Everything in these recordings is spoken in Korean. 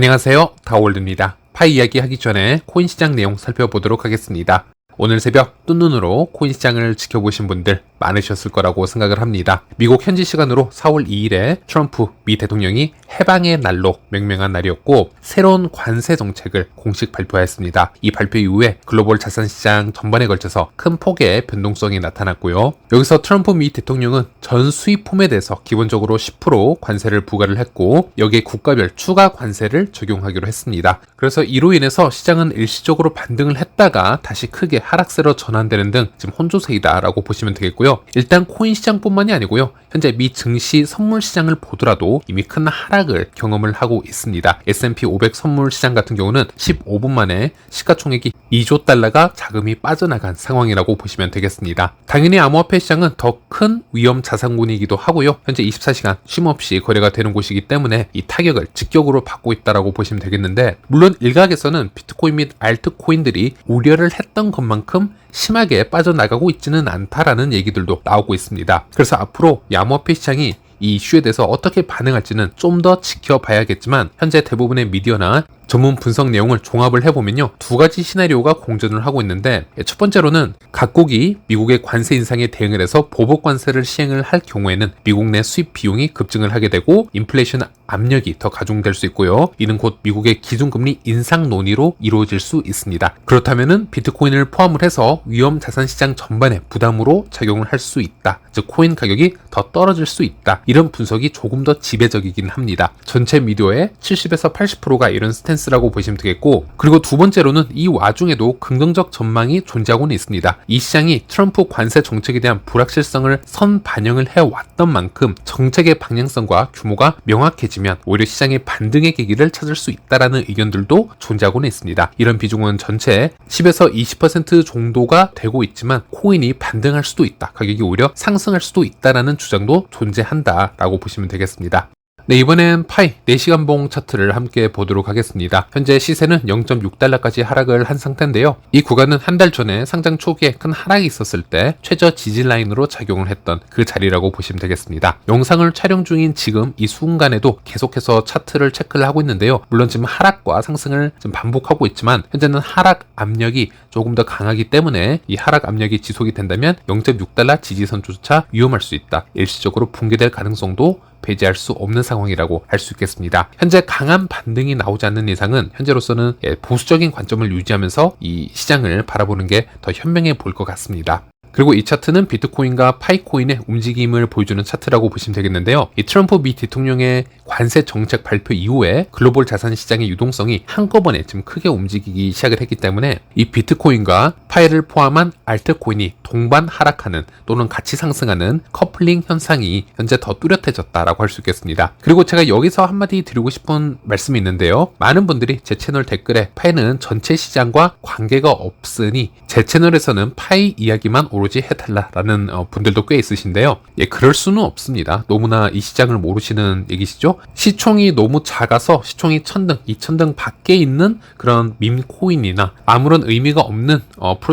안녕하세요, 다올드입니다. 파이 이야기 하기 전에 코인 시장 내용 살펴보도록 하겠습니다. 오늘 새벽 뜬 눈으로 코인 시장을 지켜보신 분들 많으셨을 거라고 생각을 합니다. 미국 현지 시간으로 4월 2일에 트럼프 미 대통령이 해방의 날로 명명한 날이었고 새로운 관세 정책을 공식 발표했습니다. 이 발표 이후에 글로벌 자산시장 전반에 걸쳐서 큰 폭의 변동성이 나타났고요. 여기서 트럼프 미 대통령은 전 수입품에 대해서 기본적으로 10% 관세를 부과를 했고 여기에 국가별 추가 관세를 적용하기로 했습니다. 그래서 이로 인해서 시장은 일시적으로 반등을 했다가 다시 크게 하락세로 전환되는 등 지금 혼조세이다라고 보시면 되겠고요. 일단 코인 시장뿐만이 아니고요. 현재 미 증시 선물 시장을 보더라도 이미 큰 하락을 경험을 하고 있습니다. S&P 500 선물 시장 같은 경우는 15분 만에 시가총액이 2조 달러가 자금이 빠져나간 상황이라고 보시면 되겠습니다. 당연히 암호화폐 시장은 더 큰 위험 자산군이기도 하고요. 현재 24시간 쉼없이 거래가 되는 곳이기 때문에 이 타격을 직격으로 받고 있다라고 보시면 되겠는데 물론 일각에서는 비트코인 및 알트코인들이 우려를 했던 것만큼 심하게 빠져나가고 있지는 않다라는 얘기들도 나오고 있습니다. 그래서 앞으로 이 암호화폐 시장이 이 이슈에 대해서 어떻게 반응할지는 좀 더 지켜봐야겠지만 현재 대부분의 미디어나 전문 분석 내용을 종합을 해보면요. 두 가지 시나리오가 공존을 하고 있는데 첫 번째로는 각국이 미국의 관세 인상에 대응을 해서 보복 관세를 시행을 할 경우에는 미국 내 수입 비용이 급증을 하게 되고 인플레이션 압력이 더 가중될 수 있고요. 이는 곧 미국의 기준금리 인상 논의로 이루어질 수 있습니다. 그렇다면은 비트코인을 포함을 해서 위험 자산 시장 전반에 부담으로 작용을 할 수 있다. 즉 코인 가격이 더 떨어질 수 있다. 이런 분석이 조금 더 지배적이긴 합니다. 전체 미디어의 70에서 80%가 이런 스탠스라고 보시면 되겠고 그리고 두 번째로는 이 와중에도 긍정적 전망이 존재하고는 있습니다. 이 시장이 트럼프 관세 정책에 대한 불확실성을 선반영을 해왔던 만큼 정책의 방향성과 규모가 명확해지면 오히려 시장의 반등의 계기를 찾을 수 있다라는 의견들도 존재하고는 있습니다. 이런 비중은 전체 10에서 20% 정도가 되고 있지만 코인이 반등할 수도 있다. 가격이 오히려 상승할 수도 있다라는 주장도 존재한다라고 보시면 되겠습니다. 네, 이번엔 파이 4시간봉 차트를 함께 보도록 하겠습니다. 현재 시세는 0.6달러까지 하락을 한 상태인데요. 이 구간은 한 달 전에 상장 초기에 큰 하락이 있었을 때 최저 지지 라인으로 작용을 했던 그 자리라고 보시면 되겠습니다. 영상을 촬영 중인 지금 이 순간에도 계속해서 차트를 체크를 하고 있는데요. 물론 지금 하락과 상승을 좀 반복하고 있지만 현재는 하락 압력이 조금 더 강하기 때문에 이 하락 압력이 지속이 된다면 0.6달러 지지선조차 위험할 수 있다. 일시적으로 붕괴될 가능성도 배제할 수 없는 상황이라고 할 수 있겠습니다. 현재 강한 반등이 나오지 않는 이상은 현재로서는 보수적인 관점을 유지하면서 이 시장을 바라보는 게 더 현명해 보일 것 같습니다. 그리고 이 차트는 비트코인과 파이코인의 움직임을 보여주는 차트라고 보시면 되겠는데요. 이 트럼프 미 대통령의 관세 정책 발표 이후에 글로벌 자산 시장의 유동성이 한꺼번에 지금 크게 움직이기 시작을 했기 때문에 이 비트코인과 파이를 포함한 알트코인이 동반 하락하는 또는 같이 상승하는 커플링 현상이 현재 더 뚜렷해졌다라고 할 수 있겠습니다. 그리고 제가 여기서 한마디 드리고 싶은 말씀이 있는데요. 많은 분들이 제 채널 댓글에 파이는 전체 시장과 관계가 없으니 제 채널에서는 파이 이야기만 오로지 해달라라는 분들도 꽤 있으신데요. 그럴 수는 없습니다. 너무나 이 시장을 모르시는 얘기시죠. 시총이 너무 작아서 시총이 1000등, 2000등 밖에 있는 그런 밈코인이나 아무런 의미가 없는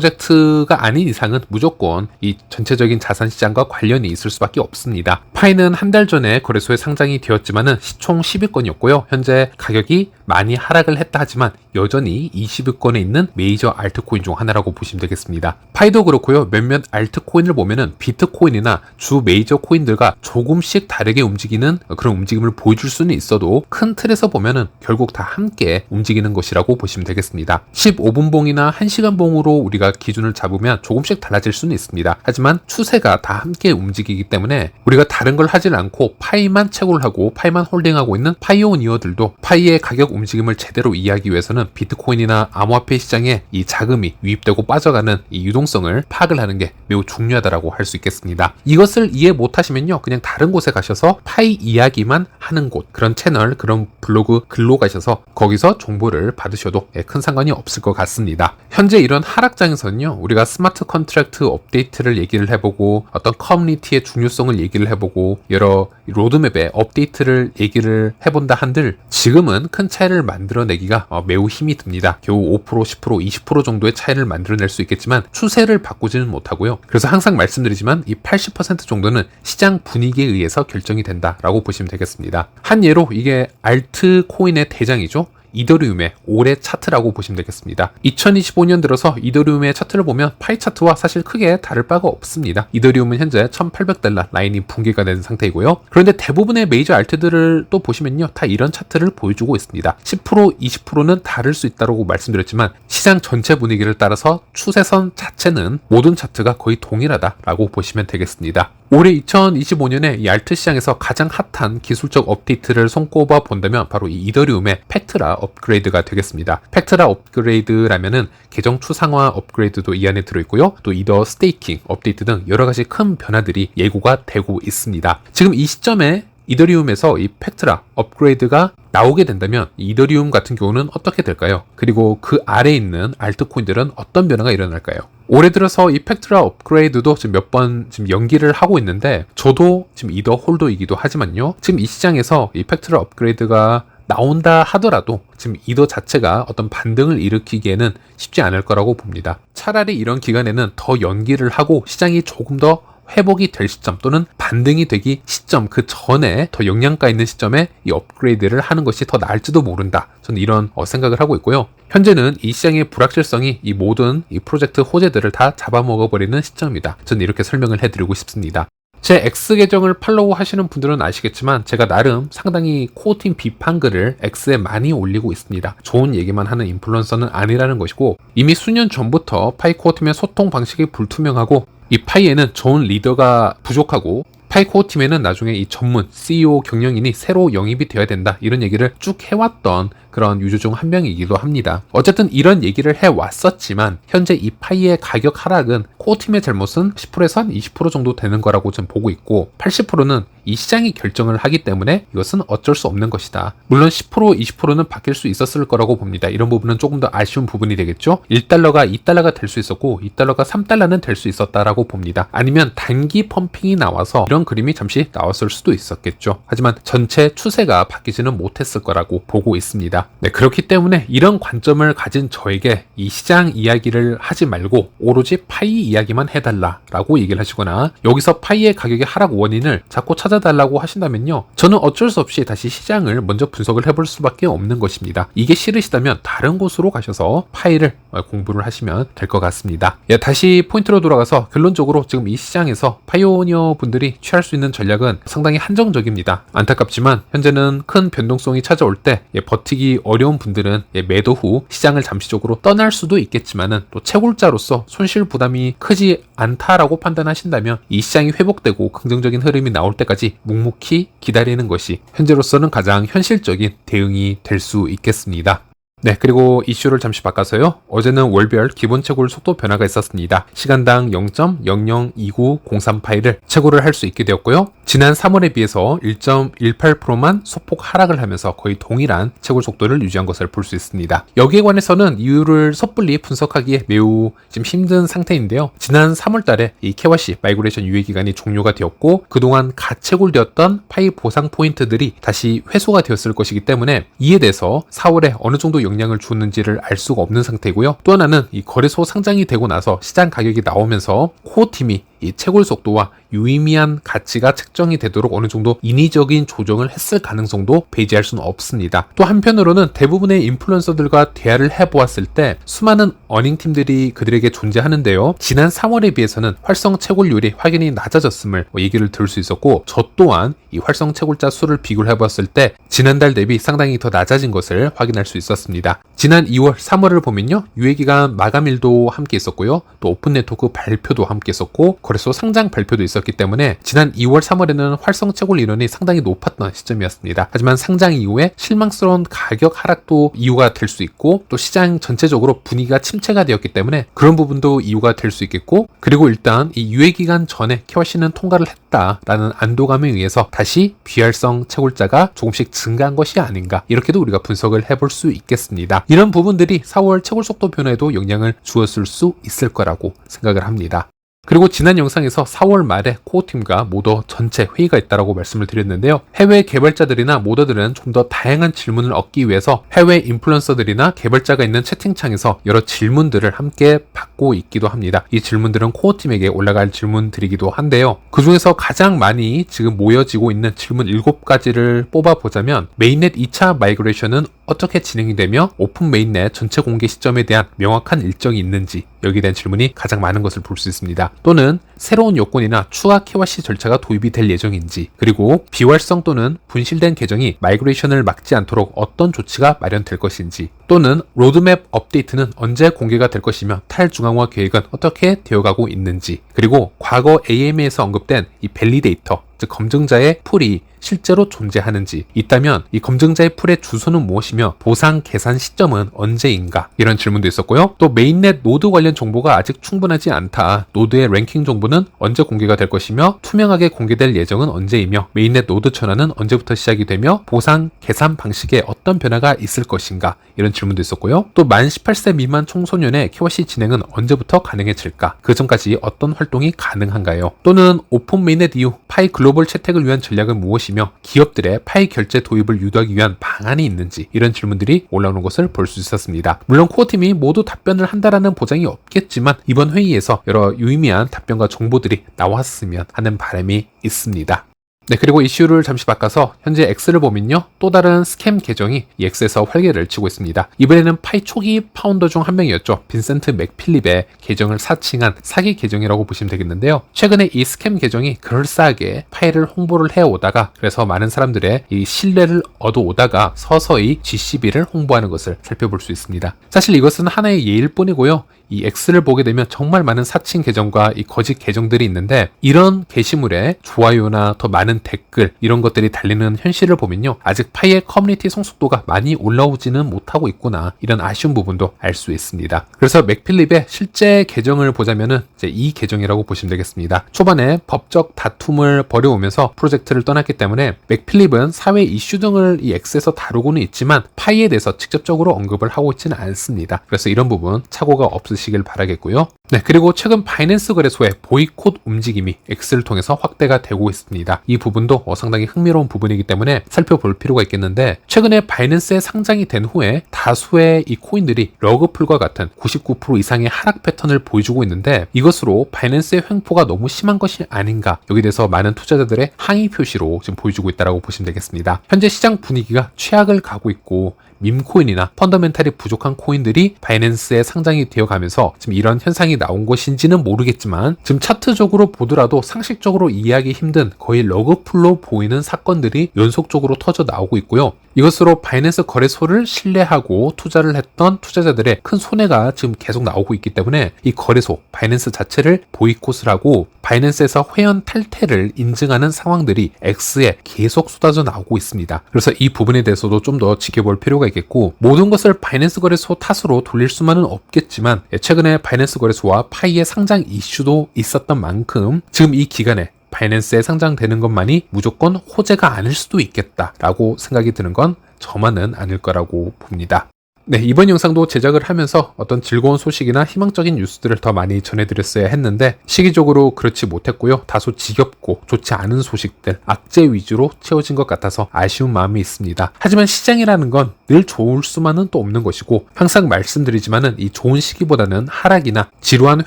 프로젝트가 아닌 이상은 무조건 이 전체적인 자산시장과 관련이 있을 수밖에 없습니다. 파이는 한 달 전에 거래소에 상장이 되었지만은 시총 10위권이었고요. 현재 가격이 많이 하락을 했다 하지만 여전히 20위권에 있는 메이저 알트코인 중 하나라고 보시면 되겠습니다. 파이도 그렇고요. 몇몇 알트코인을 보면은 비트코인이나 주 메이저 코인들과 조금씩 다르게 움직이는 그런 움직임을 보여줄 수는 있어도 큰 틀에서 보면은 결국 다 함께 움직이는 것이라고 보시면 되겠습니다. 15분 봉이나 1시간 봉으로 우리가 기준을 잡으면 조금씩 달라질 수는 있습니다. 하지만 추세가 다 함께 움직이기 때문에 우리가 다른 걸 하질 않고 파이만 채굴 하고 파이만 홀딩하고 있는 파이오니어들도 파이의 가격 움직임을 제대로 이해하기 위해서는 비트코인이나 암호화폐 시장에 이 자금이 유입되고 빠져가는 이 유동성을 파악을 하는 게 매우 중요하다고 할 수 있겠습니다. 이것을 이해 못하시면요. 그냥 다른 곳에 가셔서 파이 이야기만 하는 곳, 그런 채널, 그런 블로그 글로 가셔서 거기서 정보를 받으셔도 큰 상관이 없을 것 같습니다. 현재 이런 하락장에서는요. 우리가 스마트 컨트랙트 업데이트를 얘기를 해보고 어떤 커뮤니티의 중요성을 얘기를 해보고 여러 로드맵의 업데이트를 얘기를 해본다 한들 지금은 큰 차이 차이를 만들어내기가 매우 힘이 듭니다. 겨우 5%, 10%, 20% 정도의 차이를 만들어낼 수 있겠지만 추세를 바꾸지는 못하고요. 그래서 항상 말씀드리지만 이 80% 정도는 시장 분위기에 의해서 결정이 된다라고 보시면 되겠습니다. 한 예로 이게 알트 코인의 대장이죠. 이더리움의 올해 차트라고 보시면 되겠습니다. 2025년 들어서 이더리움의 차트를 보면 파이 차트와 사실 크게 다를 바가 없습니다. 이더리움은 현재 $1,800 라인이 붕괴가 된 상태이고요. 그런데 대부분의 메이저 알트들을 또 보시면요, 다 이런 차트를 보여주고 있습니다. 10%, 20%는 다를 수 있다고 말씀드렸지만 시장 전체 분위기를 따라서 추세선 자체는 모든 차트가 거의 동일하다라고 보시면 되겠습니다. 올해 2025년에 이 알트 시장에서 가장 핫한 기술적 업데이트를 손꼽아 본다면 바로 이 이더리움의 팩트라 업그레이드가 되겠습니다. 팩트라 업그레이드라면은 계정 추상화 업그레이드도 이 안에 들어있고요. 또 이더 스테이킹 업데이트 등 여러 가지 큰 변화들이 예고가 되고 있습니다. 지금 이 시점에 이더리움에서 이 팩트라 업그레이드가 나오게 된다면 이더리움 같은 경우는 어떻게 될까요? 그리고 그 아래에 있는 알트코인들은 어떤 변화가 일어날까요? 올해 들어서 이 팩트라 업그레이드도 지금 몇 번 지금 연기를 하고 있는데 저도 지금 이더 홀더이기도 하지만요. 지금 이 시장에서 이 팩트라 업그레이드가 나온다 하더라도 지금 이더 자체가 어떤 반등을 일으키기에는 쉽지 않을 거라고 봅니다. 차라리 이런 기간에는 더 연기를 하고 시장이 조금 더 회복이 될 시점 또는 반등이 되기 시점 그 전에 더 영양가 있는 시점에 이 업그레이드를 하는 것이 더 나을지도 모른다. 저는 이런 생각을 하고 있고요. 현재는 이 시장의 불확실성이 이 모든 이 프로젝트 호재들을 다 잡아먹어버리는 시점이다. 저는 이렇게 설명을 해드리고 싶습니다. 제 X 계정을 팔로우 하시는 분들은 아시겠지만 제가 나름 상당히 코어팀 비판글을 X에 많이 올리고 있습니다. 좋은 얘기만 하는 인플루언서는 아니라는 것이고 이미 수년 전부터 파이 코어팀의 소통 방식이 불투명하고 이 파이에는 좋은 리더가 부족하고 파이 코어팀에는 나중에 이 전문 CEO 경영인이 새로 영입이 되어야 된다 이런 얘기를 쭉 해왔던 그런 유저 중 한 명이기도 합니다. 어쨌든 이런 얘기를 해왔었지만 현재 이 파이의 가격 하락은 코어팀의 잘못은 10%에서 한 20% 정도 되는 거라고 좀 보고 있고 80%는 이 시장이 결정을 하기 때문에 이것은 어쩔 수 없는 것이다. 물론 10%, 20%는 바뀔 수 있었을 거라고 봅니다. 이런 부분은 조금 더 아쉬운 부분이 되겠죠. 1달러가 2달러가 될 수 있었고 2달러가 3달러는 될 수 있었다라고 봅니다. 아니면 단기 펌핑이 나와서 이런 그림이 잠시 나왔을 수도 있었겠죠. 하지만 전체 추세가 바뀌지는 못했을 거라고 보고 있습니다. 네, 그렇기 때문에 이런 관점을 가진 저에게 이 시장 이야기를 하지 말고 오로지 파이 이야기만 해달라라고 얘기를 하시거나 여기서 파이의 가격의 하락 원인을 자꾸 찾아달라고 하신다면요. 저는 어쩔 수 없이 다시 시장을 먼저 분석을 해볼 수밖에 없는 것입니다. 이게 싫으시다면 다른 곳으로 가셔서 파이를 공부를 하시면 될 것 같습니다. 다시 포인트로 돌아가서 결론적으로 지금 이 시장에서 파이오니어 분들이 취할 수 있는 전략은 상당히 한정적입니다. 안타깝지만 현재는 큰 변동성이 찾아올 때 버티기 어려운 분들은 매도 후 시장을 잠시적으로 떠날 수도 있겠지만은 또 채굴자로서 손실 부담이 크지 않다라고 판단하신다면 이 시장이 회복되고 긍정적인 흐름이 나올 때까지 묵묵히 기다리는 것이 현재로서는 가장 현실적인 대응이 될 수 있겠습니다. 네, 그리고 이슈를 잠시 바꿔서요. 어제는 월별 기본 채굴 속도 변화가 있었습니다. 시간당 0.002903 파일을 채굴을 할 수 있게 되었고요. 지난 3월에 비해서 1.18%만 소폭 하락을 하면서 거의 동일한 채굴 속도를 유지한 것을 볼 수 있습니다. 여기에 관해서는 이유를 섣불리 분석하기에 매우 지금 힘든 상태인데요. 지난 3월 달에 이 KYC 마이그레이션 유예 기간이 종료가 되었고 그동안 가채굴되었던 파이 보상 포인트들이 다시 회수가 되었을 것이기 때문에 이에 대해서 4월에 어느 정도 영향을 주었는지를 알 수가 없는 상태고요. 또 하나는 이 거래소 상장이 되고 나서 시장 가격이 나오면서 코어팀이 이 채굴 속도와 유의미한 가치가 책정이 되도록 어느 정도 인위적인 조정을 했을 가능성도 배제할 수는 없습니다. 또 한편으로는 대부분의 인플루언서들과 대화를 해보았을 때 수많은 어닝팀들이 그들에게 존재하는데요. 지난 3월에 비해서는 활성 채굴률이 확연히 낮아졌음을 얘기를 들을 수 있었고 저 또한 이 활성 채굴자 수를 비교를 해보았을 때 지난달 대비 상당히 더 낮아진 것을 확인할 수 있었습니다. 지난 2월, 3월을 보면요. 유예기간 마감일도 함께 있었고요. 또 오픈 네트워크 발표도 함께 있었고 거래소 상장 발표도 있었기 때문에 지난 2월, 3월에는 활성 채굴 인원이 상당히 높았던 시점이었습니다. 하지만 상장 이후에 실망스러운 가격 하락도 이유가 될 수 있고 또 시장 전체적으로 분위기가 침체가 되었기 때문에 그런 부분도 이유가 될 수 있겠고 그리고 일단 이 유예기간 전에 KYC는 통과를 했다라는 안도감에 의해서 다시 비활성 채굴자가 조금씩 증가한 것이 아닌가 이렇게도 우리가 분석을 해볼 수 있겠습니다. 이런 부분들이 4월 채굴 속도 변화에도 영향을 주었을 수 있을 거라고 생각을 합니다. 그리고 지난 영상에서 4월 말에 코어팀과 모더 전체 회의가 있다고 말씀을 드렸는데요. 해외 개발자들이나 모더들은 좀 더 다양한 질문을 얻기 위해서 해외 인플루언서들이나 개발자가 있는 채팅창에서 여러 질문들을 함께 받고 있기도 합니다. 이 질문들은 코어팀에게 올라갈 질문들이기도 한데요. 그 중에서 가장 많이 지금 모여지고 있는 질문 7가지를 뽑아보자면 메인넷 2차 마이그레이션은 어떻게 진행이 되며 오픈 메인넷 전체 공개 시점에 대한 명확한 일정이 있는지, 여기에 대한 질문이 가장 많은 것을 볼 수 있습니다. 또는 새로운 요건이나 추가 KYC 절차가 도입이 될 예정인지, 그리고 비활성 또는 분실된 계정이 마이그레이션을 막지 않도록 어떤 조치가 마련될 것인지, 또는 로드맵 업데이트는 언제 공개가 될 것이며 탈중앙화 계획은 어떻게 되어가고 있는지, 그리고 과거 AMA에서 언급된 이 밸리데이터, 즉 검증자의 풀이 실제로 존재하는지, 있다면 이 검증자의 풀의 주소는 무엇이며 보상 계산 시점은 언제인가, 이런 질문도 있었고요. 또 메인넷 노드 관련 정보가 아직 충분하지 않다, 노드의 랭킹 정보는 언제 공개가 될 것이며 투명하게 공개될 예정은 언제이며 메인넷 노드 전환은 언제부터 시작이 되며 보상 계산 방식에 어떤 변화가 있을 것인가, 이런 질문도 있었고요. 또 만 18세 미만 청소년의 KYC 진행은 언제부터 가능해질까, 그 전까지 어떤 활동이 가능한가요? 또는 오픈 메인넷 이후 파이 글로벌 채택을 위한 전략은 무엇이며 기업들의 파이 결제 도입을 유도하기 위한 방안이 있는지, 이런 질문들이 올라오는 것을 볼 수 있었습니다. 물론 코어팀이 모두 답변을 한다라는 보장이 없겠지만 이번 회의에서 여러 유의미한 답변과 정보들이 나왔으면 하는 바람이 있습니다. 네, 그리고 이슈를 잠시 바꿔서 현재 X를 보면요, 또 다른 스캠 계정이 이 X에서 활개를 치고 있습니다. 이번에는 파이 초기 파운더 중 한 명이었죠. 빈센트 맥필립의 계정을 사칭한 사기 계정이라고 보시면 되겠는데요. 최근에 이 스캠 계정이 그럴싸하게 파이를 홍보를 해오다가, 그래서 많은 사람들의 이 신뢰를 얻어오다가 서서히 GCB를 홍보하는 것을 살펴볼 수 있습니다. 사실 이것은 하나의 예일 뿐이고요. 이 X를 보게 되면 정말 많은 사칭 계정과 이 거짓 계정들이 있는데, 이런 게시물에 좋아요나 더 많은 댓글, 이런 것들이 달리는 현실을 보면요, 아직 파이의 커뮤니티 성숙도가 많이 올라오지는 못하고 있구나, 이런 아쉬운 부분도 알 수 있습니다. 그래서 맥필립의 실제 계정을 보자면은 이제 이 계정이라고 보시면 되겠습니다. 초반에 법적 다툼을 벌여오면서 프로젝트를 떠났기 때문에 맥필립은 사회 이슈 등을 이 X에서 다루고는 있지만 파이에 대해서 직접적으로 언급을 하고 있지는 않습니다. 그래서 이런 부분 착오가 없으시길 바라겠고요. 네, 그리고 최근 바이낸스 거래소의 보이콧 움직임이 X를 통해서 확대가 되고 있습니다. 이 부분도 상당히 흥미로운 부분이기 때문에 살펴볼 필요가 있겠는데, 최근에 바이낸스에 상장이 된 후에 다수의 이 코인들이 러그풀과 같은 99% 이상의 하락 패턴을 보여주고 있는데, 이것으로 바이낸스의 횡포가 너무 심한 것이 아닌가, 여기에 대해서 많은 투자자들의 항의 표시로 지금 보여주고 있다고 보시면 되겠습니다. 현재 시장 분위기가 최악을 가고 있고 밈코인이나 펀더멘탈이 부족한 코인들이 바이낸스에 상장이 되어가면서 지금 이런 현상이 나온 것인지는 모르겠지만, 지금 차트적으로 보더라도 상식적으로 이해하기 힘든 거의 러그풀로 보이는 사건들이 연속적으로 터져 나오고 있고요. 이것으로 바이낸스 거래소를 신뢰하고 투자를 했던 투자자들의 큰 손해가 지금 계속 나오고 있기 때문에 이 거래소, 바이낸스 자체를 보이콧을 하고 바이낸스에서 회원 탈퇴를 인증하는 상황들이 X에 계속 쏟아져 나오고 있습니다. 그래서 이 부분에 대해서도 좀 더 지켜볼 필요가 있겠고, 모든 것을 바이낸스 거래소 탓으로 돌릴 수만은 없겠지만, 최근에 바이낸스 거래소와 파이의 상장 이슈도 있었던 만큼 지금 이 기간에 바이낸스에 상장되는 것만이 무조건 호재가 아닐 수도 있겠다라고 생각이 드는 건 저만은 아닐 거라고 봅니다. 네, 이번 영상도 제작을 하면서 어떤 즐거운 소식이나 희망적인 뉴스들을 더 많이 전해드렸어야 했는데 시기적으로 그렇지 못했고요. 다소 지겹고 좋지 않은 소식들, 악재 위주로 채워진 것 같아서 아쉬운 마음이 있습니다. 하지만 시장이라는 건 늘 좋을 수만은 또 없는 것이고, 항상 말씀드리지만은 이 좋은 시기보다는 하락이나 지루한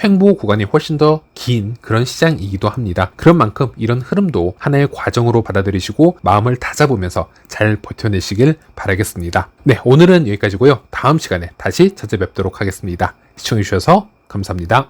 횡보 구간이 훨씬 더 긴 그런 시장이기도 합니다. 그런 만큼 이런 흐름도 하나의 과정으로 받아들이시고 마음을 다잡으면서 잘 버텨내시길 바라겠습니다. 네, 오늘은 여기까지고요. 다음 시간에 다시 찾아뵙도록 하겠습니다. 시청해주셔서 감사합니다.